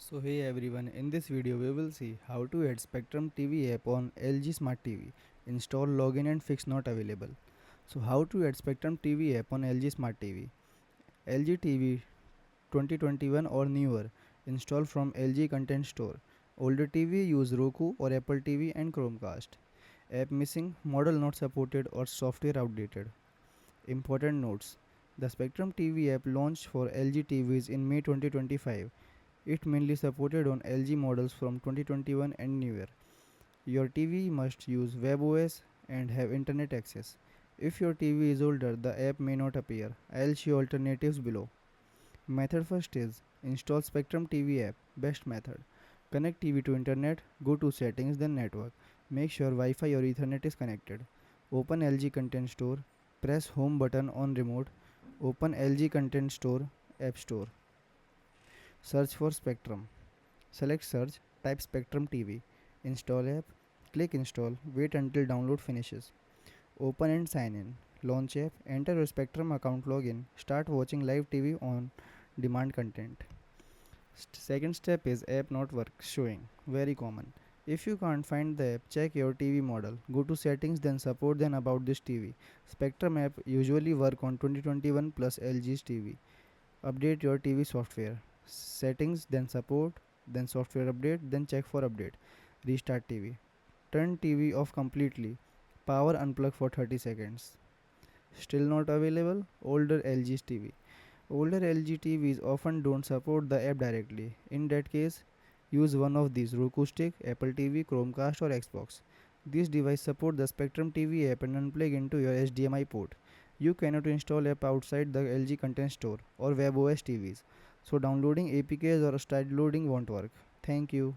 So hey everyone, in this video we will see how to add Spectrum TV app on LG Smart TV. Install, login and fix not available. So how to add Spectrum TV app on LG Smart TV. LG TV 2021 or newer. Install from LG Content Store. Older TV use Roku or Apple TV and Chromecast. App missing, model not supported or software outdated. Important notes. The Spectrum TV app launched for LG TVs in May 2025. It mainly supported on LG models from 2021 and newer. Your TV must use WebOS and have internet access. If your TV is older, the app may not appear. I'll show alternatives below. Method first is install Spectrum TV app. Best method. Connect TV to internet, go to settings then network. Make sure Wi-Fi or Ethernet is connected. Open LG Content Store. Press home button on remote. Open LG Content Store App Store. Search for Spectrum. Select search, type Spectrum TV. Install app, click install, wait until download finishes. Open and sign in. Launch app, enter your Spectrum account login, start watching live TV on demand content. Second step is app not work showing, very common. If you can't find the app, check your TV model. Go to settings then support then about this TV. Spectrum app usually work on 2021 plus LG's TV. Update your TV software. Settings then support then software update, then check for update. Restart TV. Turn TV off completely. Power unplug for 30 seconds. Still not available? Older LG's TV. Older LG TVs often don't support the app directly. In that case, use one of these Roku Stick, Apple TV, Chromecast or Xbox. These devices support the Spectrum TV app and unplug into your HDMI port. You cannot install app outside the LG Content Store or WebOS TVs, so downloading APKs or style loading won't work. Thank you.